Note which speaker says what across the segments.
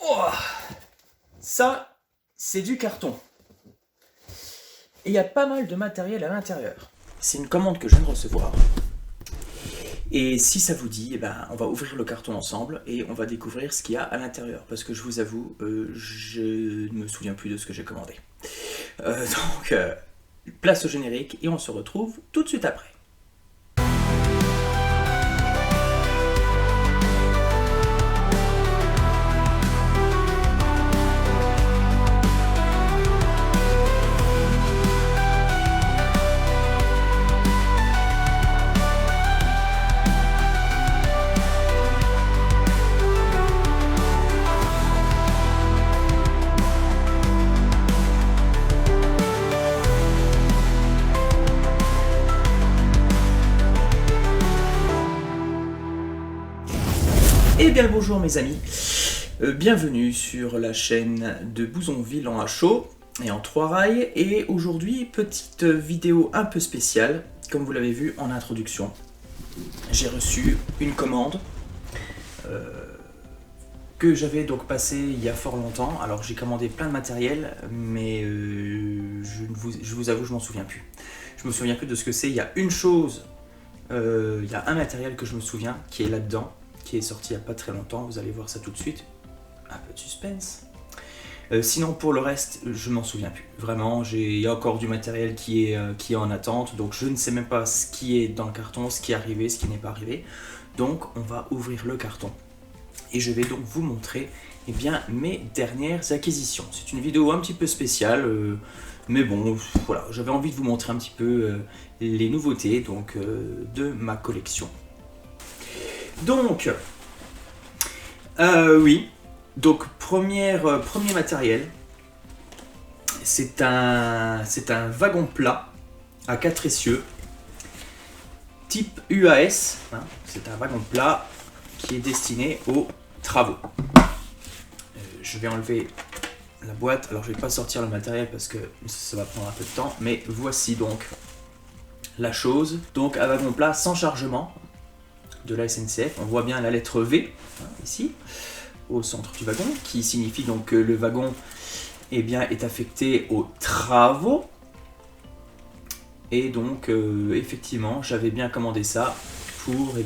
Speaker 1: Oh, ça, c'est du carton. Et il y a pas mal de matériel à l'intérieur. C'est une commande que je viens de recevoir. Et si ça vous dit, on va ouvrir le carton ensemble et on va découvrir ce qu'il y a à l'intérieur. Parce que je vous avoue, je ne me souviens plus de ce que j'ai commandé. Donc, place au générique et on se retrouve tout de suite après. Eh bien le bonjour mes amis, bienvenue sur la chaîne de Bouzonville en HO et en 3 rails. Et aujourd'hui, petite vidéo un peu spéciale, comme vous l'avez vu en introduction. J'ai reçu une commande que j'avais donc passée il y a fort longtemps. Alors j'ai commandé plein de matériel, mais je vous avoue, je m'en souviens plus. Je me souviens plus de ce que c'est. Il y a une chose, il y a un matériel que je me souviens qui est là-dedans, qui est sorti il n'y a pas très longtemps, vous allez voir ça tout de suite. Un peu de suspense. Sinon pour le reste, je m'en souviens plus. Vraiment, il y a encore du matériel qui est en attente, donc je ne sais même pas ce qui est dans le carton, ce qui est arrivé, ce qui n'est pas arrivé. Donc on va ouvrir le carton. Et je vais donc vous montrer mes dernières acquisitions. C'est une vidéo un petit peu spéciale, mais bon, voilà, j'avais envie de vous montrer un petit peu les nouveautés donc, de ma collection. Donc, oui, donc premier matériel, c'est un wagon plat à 4 essieux, type UAS, hein, c'est un wagon plat qui est destiné aux travaux. Je vais enlever la boîte, alors je ne vais pas sortir le matériel parce que ça va prendre un peu de temps, mais voici donc la chose, donc un wagon plat sans chargement, de la SNCF. On voit bien la lettre V, hein, ici, au centre du wagon, qui signifie donc que le wagon est affecté aux travaux. Et donc, effectivement, j'avais bien commandé ça pour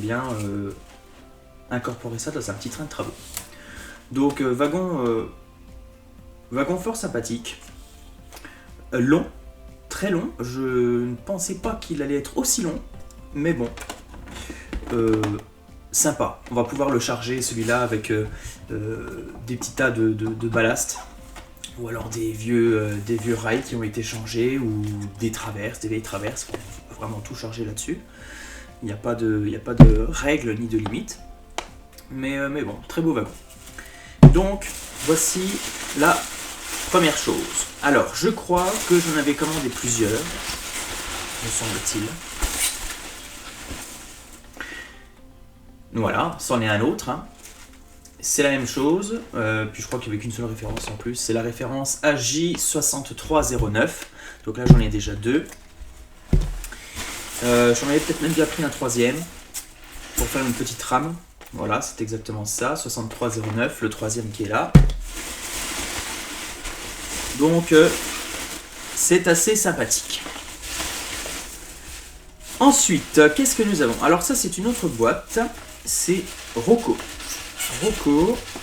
Speaker 1: incorporer ça dans un petit train de travaux. Donc, wagon fort sympathique, long, très long. Je ne pensais pas qu'il allait être aussi long, mais bon. Sympa, on va pouvoir le charger celui-là avec des petits tas de ballast, ou alors des vieux rails qui ont été changés, ou des vieilles traverses. On peut vraiment tout charger là-dessus. Il n'y a pas de règles ni de limites, mais bon, très beau wagon. Donc voici la première chose. Alors je crois que j'en avais commandé plusieurs, me semble-t-il. Voilà, c'en est un autre. Hein. C'est la même chose, puis je crois qu'il n'y avait qu'une seule référence en plus. C'est la référence AJ6309. Donc là, j'en ai déjà deux. J'en avais peut-être même déjà pris un troisième pour faire une petite rame. Voilà, c'est exactement ça, 6309, le troisième qui est là. Donc, c'est assez sympathique. Ensuite, qu'est-ce que nous avons? Alors ça, c'est une autre boîte. C'est Rocco,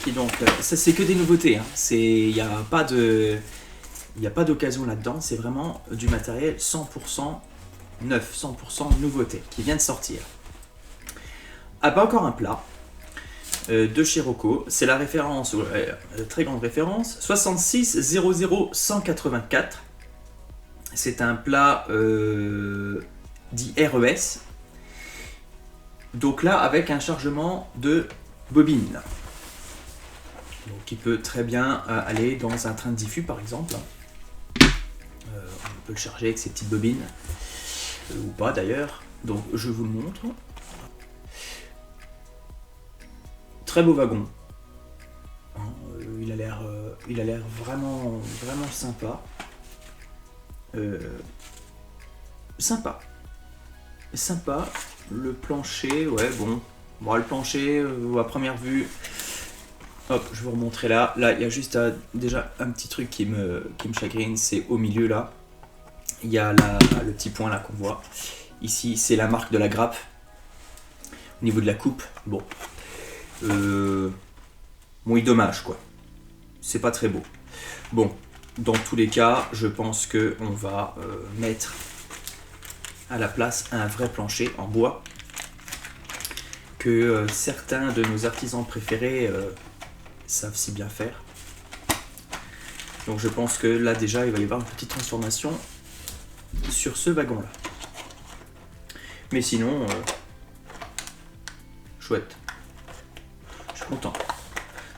Speaker 1: qui donc, ça c'est que des nouveautés, hein. Il n'y a pas d'occasion là-dedans, c'est vraiment du matériel 100% neuf, 100% nouveauté, qui vient de sortir. Ah, pas encore un plat, de chez Rocco, c'est la référence, très grande référence, 66 00 184, c'est un plat dit RES, donc là avec un chargement de bobine, donc qui peut très bien aller dans un train de diffus par exemple. On peut le charger avec ces petites bobines, ou pas d'ailleurs, donc je vous le montre. Très beau wagon, il a l'air vraiment sympa. Sympa, le plancher, ouais, bon, le plancher à première vue Hop, je vais vous remontrer là. Là, il y a juste déjà un petit truc qui me chagrine, c'est au milieu là. Il y a le petit point là qu'on voit. Ici, c'est la marque de la grappe. Au niveau de la coupe, bon. Oui, dommage quoi. C'est pas très beau. Bon, dans tous les cas, je pense qu'on va mettre à la place un vrai plancher en bois que certains de nos artisans préférés savent si bien faire. Donc je pense que là déjà il va y avoir une petite transformation sur ce wagon là. Mais sinon, chouette. Je suis content.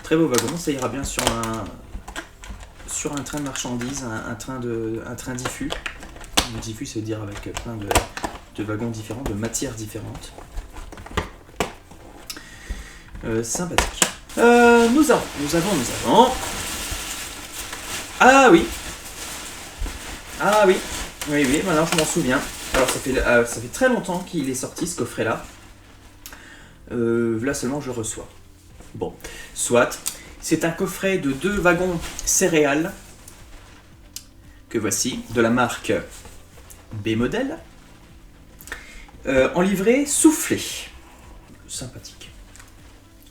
Speaker 1: Très beau wagon, ça ira bien sur un train de marchandises, un train diffus. Un diffus, ça veut dire avec plein de wagons différents, de matières différentes. Sympathique. Nous avons. Ah oui. Ah oui. Oui, maintenant je m'en souviens. Alors ça fait très longtemps qu'il est sorti ce coffret là. Là seulement je le reçois. Bon, soit. C'est un coffret de 2 wagons céréales que voici, de la marque B-Model, en livrée soufflé. Sympathique.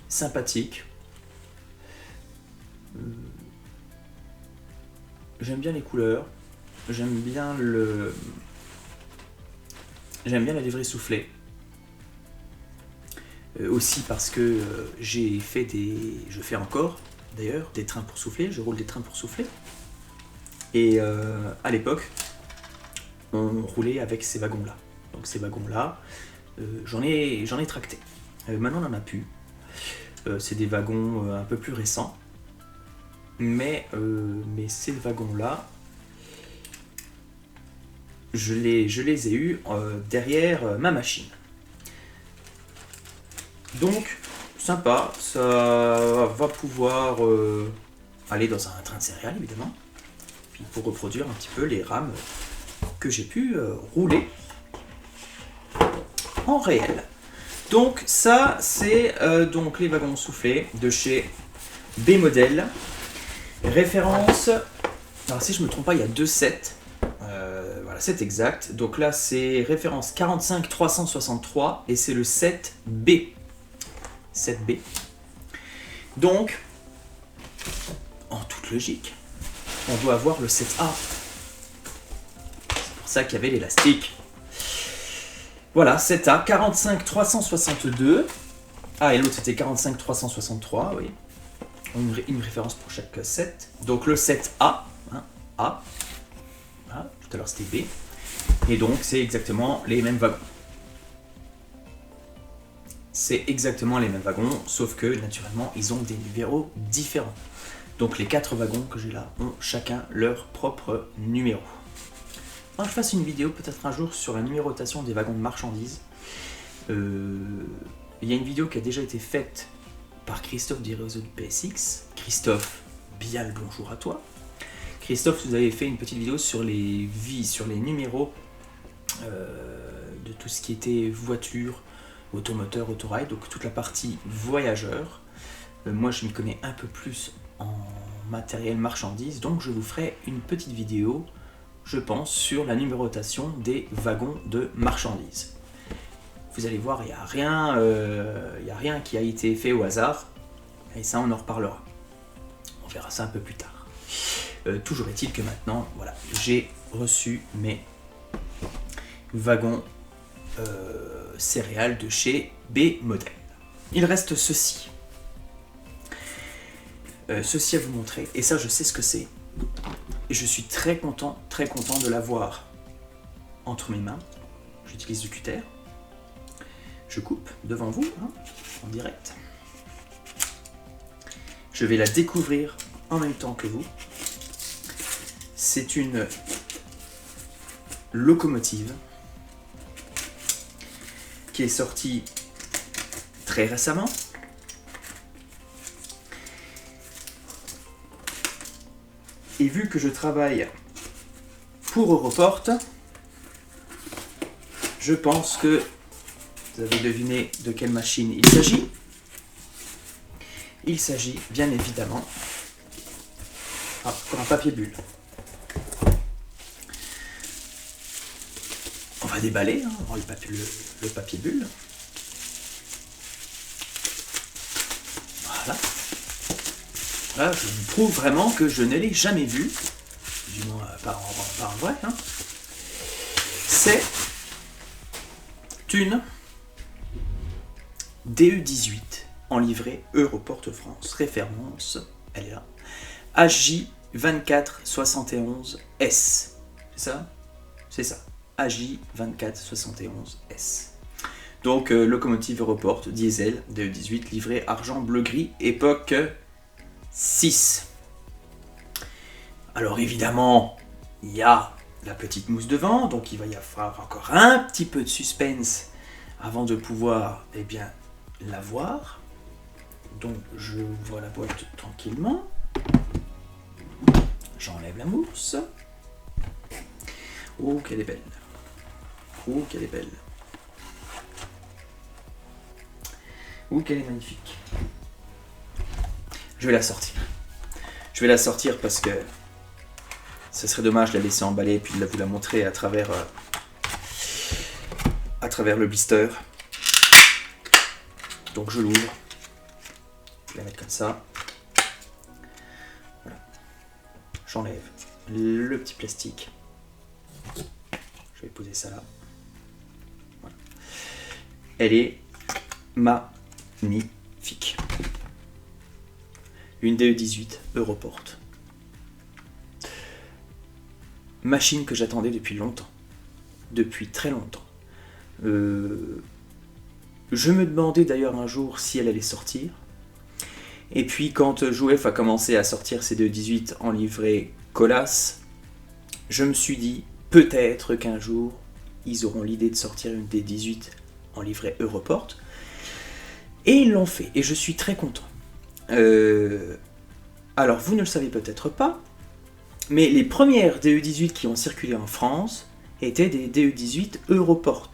Speaker 1: Sympathique. J'aime bien les couleurs. J'aime bien la livrée soufflée. Aussi parce que je fais encore d'ailleurs des trains pour souffler, je roule des trains pour souffler. Et à l'époque, on roulait avec ces wagons-là. Donc ces wagons-là, j'en ai tracté. Maintenant, on n'en a plus. C'est des wagons un peu plus récents. Mais ces wagons-là, je les ai eus derrière ma machine. Donc, sympa, ça va pouvoir aller dans un train de céréales, évidemment. Puis pour reproduire un petit peu les rames que j'ai pu rouler en réel. Donc ça, c'est donc les wagons soufflés de chez B-Model. Référence, alors si je ne me trompe pas, il y a 2 sets. Voilà, c'est exact. Donc là, c'est référence 45363 et c'est le 7B. 7B. Donc, en toute logique, on doit avoir le 7A. C'est pour ça qu'il y avait l'élastique. Voilà, 7A, 45362. Ah, et l'autre c'était 45363, oui. Une référence pour chaque 7. Donc le 7A, hein, A. Voilà, tout à l'heure c'était B. Et donc c'est exactement les mêmes wagons. C'est exactement les mêmes wagons, sauf que naturellement ils ont des numéros différents. Donc les 4 wagons que j'ai là ont chacun leur propre numéro. Je fasse une vidéo peut-être un jour sur la numérotation des wagons de marchandises. Il y a une vidéo qui a déjà été faite par Christophe des réseaux du PSX. Christophe, bien le bonjour à toi. Christophe, vous avez fait une petite vidéo sur les numéros de tout ce qui était voiture, automoteur, autorail, donc toute la partie voyageur. Moi je m'y connais un peu plus en matériel marchandise, donc je vous ferai une petite vidéo, je pense, sur la numérotation des wagons de marchandises. Vous allez voir, il n'y a rien qui a été fait au hasard, et ça on en reparlera. On verra ça un peu plus tard. Toujours est-il que maintenant, voilà, j'ai reçu mes wagons céréales de chez B-Model. Il reste ceci. Ceci à vous montrer, et ça je sais ce que c'est. Et je suis très content de l'avoir entre mes mains. J'utilise du cutter. Je coupe devant vous, hein, en direct. Je vais la découvrir en même temps que vous. C'est une locomotive qui est sortie très récemment. Et vu que je travaille pour Europort, je pense que vous avez deviné de quelle machine il s'agit. il s'agit bien évidemment d'un papier bulle. On va déballer, hein, on va voir le papier bulle. Voilà. Là, je vous prouve vraiment que je ne l'ai jamais vu, du moins pas en vrai. Hein. C'est une DE18 en livret Europort France. Référence, elle est là. AJ2471S. C'est ça? C'est ça. AJ2471S. Donc, locomotive Europort, diesel, DE18, livret argent, bleu, gris, époque 6. Alors, évidemment, il y a la petite mousse devant, donc il va y avoir encore un petit peu de suspense avant de pouvoir, eh bien, la voir. Donc, je ouvre la boîte tranquillement. J'enlève la mousse. Oh, qu'elle est belle. Oh, qu'elle est belle. Oh, qu'elle est magnifique. Je vais la sortir. Je vais la sortir parce que ce serait dommage de la laisser emballer et puis de vous la montrer à travers le blister. Donc je l'ouvre. Je vais la mettre comme ça. Voilà. J'enlève le petit plastique. Je vais poser ça là. Voilà. Elle est magnifique. Une DE18 Europort. Machine que j'attendais depuis longtemps. Depuis très longtemps. Je me demandais d'ailleurs un jour si elle allait sortir. Et puis quand Jouef a commencé à sortir ses DE18 en livret Colas, je me suis dit peut-être qu'un jour ils auront l'idée de sortir une DE18 en livret Europort. Et ils l'ont fait, et je suis très content. Alors, vous ne le savez peut-être pas, mais les premières DE18 qui ont circulé en France étaient des DE18 Europort.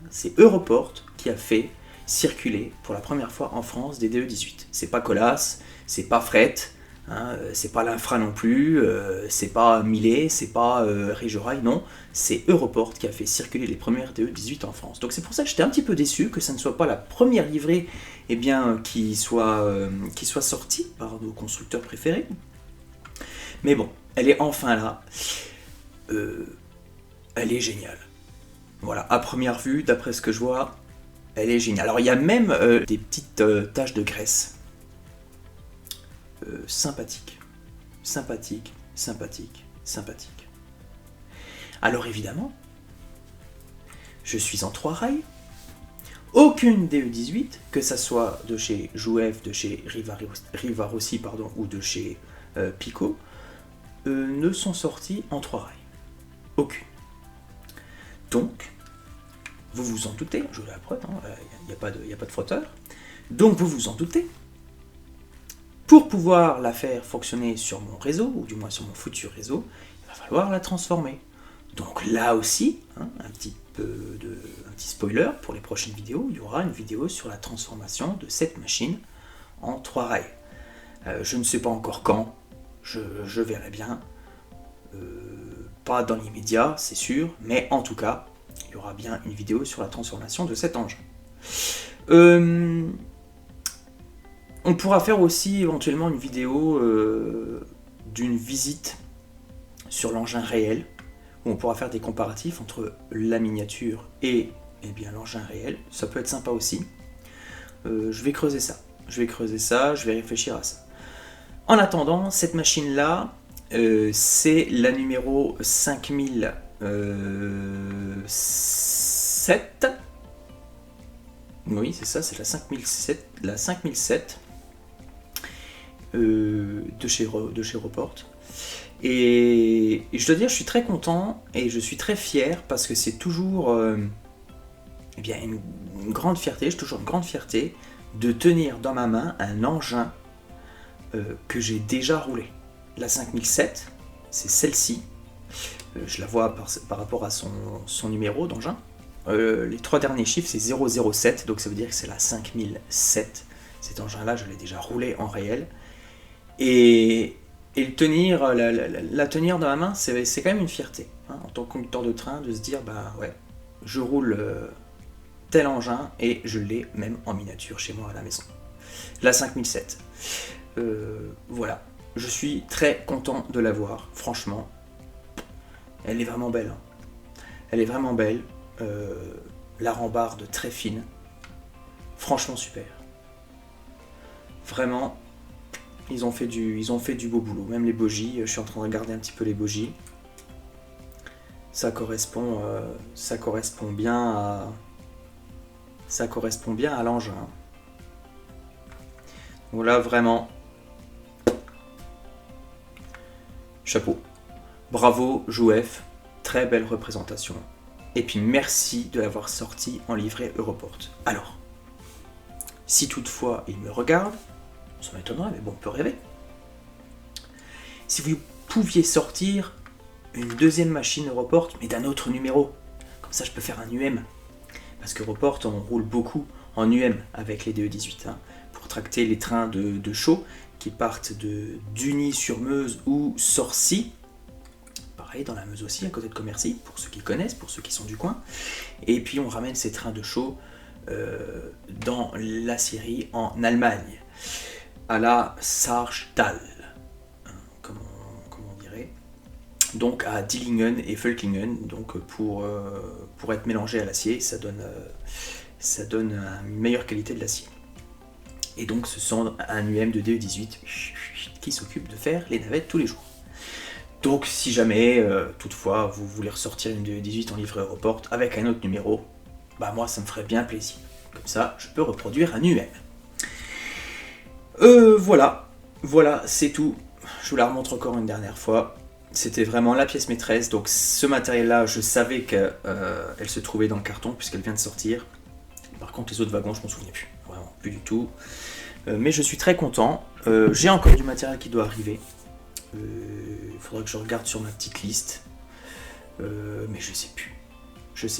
Speaker 1: C'est Europort qui a fait circuler pour la première fois en France des DE18. C'est pas Colas, c'est pas Fret, hein, c'est pas l'Infra non plus, c'est pas Millet, c'est pas Régiorail, non, c'est Europort qui a fait circuler les premières DE18 en France. Donc c'est pour ça que j'étais un petit peu déçu que ça ne soit pas la première livrée qui soit sortie par nos constructeurs préférés. Mais bon, elle est enfin là. Elle est géniale. Voilà, à première vue, d'après ce que je vois, elle est géniale. Alors il y a même des petites taches de graisse. Sympathique. Sympathique, sympathique, sympathique. Alors évidemment, je suis en 3 rails. Aucune DE18, que ça soit de chez Jouef, de chez Rivarossi, ou de chez Pico, ne sont sorties en 3 rails. Aucune. Donc, vous vous en doutez, je vous la preuve, il n'y a pas de frotteur. Donc vous vous en doutez. Pour pouvoir la faire fonctionner sur mon réseau, ou du moins sur mon futur réseau, il va falloir la transformer. Donc là aussi, un petit spoiler pour les prochaines vidéos, il y aura une vidéo sur la transformation de cette machine en 3 rails. Je ne sais pas encore quand, je verrai bien. Pas dans l'immédiat, c'est sûr, mais en tout cas, il y aura bien une vidéo sur la transformation de cet engin. On pourra faire aussi éventuellement une vidéo d'une visite sur l'engin réel, où on pourra faire des comparatifs entre la miniature et l'engin réel. Ça peut être sympa aussi. Je vais creuser ça. Je vais réfléchir à ça. En attendant, cette machine-là, c'est la numéro 5007. Oui, c'est ça, c'est la 5007 de chez Europort. Et je dois dire, je suis très content et je suis très fier parce que c'est toujours une grande fierté, j'ai toujours une grande fierté de tenir dans ma main un engin que j'ai déjà roulé. La 5007, c'est celle-ci. Je la vois par rapport à son numéro d'engin. Les 3 derniers chiffres, c'est 007, donc ça veut dire que c'est la 5007 Cet engin-là, je l'ai déjà roulé en réel. Et le tenir, la tenir dans la main, c'est quand même une fierté, hein, en tant que conducteur de train, de se dire, bah ouais, je roule tel engin et je l'ai même en miniature chez moi à la maison. La 5007. Voilà, je suis très content de l'avoir, franchement. Elle est vraiment belle. Hein. Elle est vraiment belle. La rambarde très fine. Franchement super. Vraiment, ils ont fait du beau boulot. Même les bogies, je suis en train de regarder un petit peu les bogies. Ça correspond bien à l'engin. Voilà, vraiment. Chapeau. Bravo, Jouef. Très belle représentation. Et puis merci de l'avoir sorti en livret Europort. Alors, si toutefois il me regarde, ça m'étonnerait, mais bon, on peut rêver. Si vous pouviez sortir une deuxième machine Europort, mais d'un autre numéro, comme ça je peux faire un UM. Parce qu'Europort, on roule beaucoup en UM avec les DE18, hein, pour tracter les trains de chaud qui partent d'Uny-sur-Meuse ou Sorcy. Pareil, dans la Meuse aussi, à côté de Commercy, pour ceux qui connaissent, pour ceux qui sont du coin. Et puis on ramène ces trains de chaud dans la Syrie, en Allemagne, à la Saarstahl, hein, comme on dirait. Donc à Dillingen et Völklingen, donc pour être mélangé à l'acier, ça donne une meilleure qualité de l'acier. Et donc ce sont un UM de DE18 qui s'occupe de faire les navettes tous les jours. Donc si jamais, toutefois, vous voulez ressortir une DE18 en livret Europort avec un autre numéro, bah moi ça me ferait bien plaisir. Comme ça, je peux reproduire un UM. Voilà, c'est tout. Je vous la remontre encore une dernière fois. C'était vraiment la pièce maîtresse. Donc ce matériel-là, je savais qu'elle se trouvait dans le carton puisqu'elle vient de sortir. Par contre, les autres wagons, je m'en souvenais plus. Vraiment, plus du tout. Mais je suis très content. J'ai encore du matériel qui doit arriver. Il faudra que je regarde sur ma petite liste. Mais je sais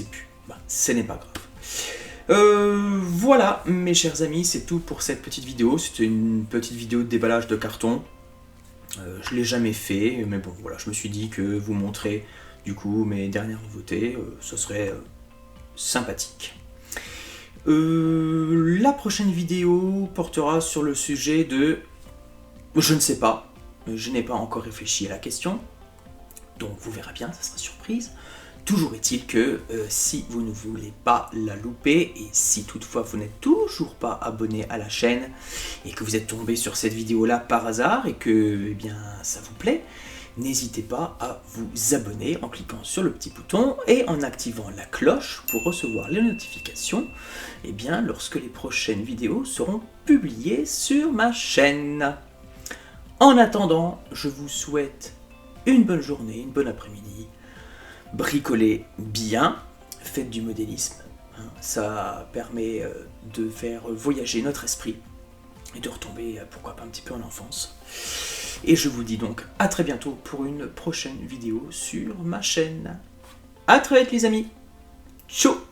Speaker 1: plus. Bah, ce n'est pas grave. Voilà, mes chers amis, c'est tout pour cette petite vidéo. C'était une petite vidéo de déballage de carton. Je l'ai jamais fait, mais bon, voilà, je me suis dit que vous montrer du coup mes dernières nouveautés, ce serait sympathique. La prochaine vidéo portera sur le sujet de... Je ne sais pas, je n'ai pas encore réfléchi à la question, donc vous verrez bien, ça sera surprise. Toujours est-il que si vous ne voulez pas la louper, et si toutefois vous n'êtes toujours pas abonné à la chaîne, et que vous êtes tombé sur cette vidéo-là par hasard, et que eh bien, ça vous plaît, n'hésitez pas à vous abonner en cliquant sur le petit bouton et en activant la cloche pour recevoir les notifications eh bien, lorsque les prochaines vidéos seront publiées sur ma chaîne. En attendant, je vous souhaite une bonne journée, une bonne après-midi. Bricolez bien, faites du modélisme, hein, ça permet de faire voyager notre esprit et de retomber, pourquoi pas un petit peu en enfance. Et je vous dis donc à très bientôt pour une prochaine vidéo sur ma chaîne. À très vite les amis, ciao.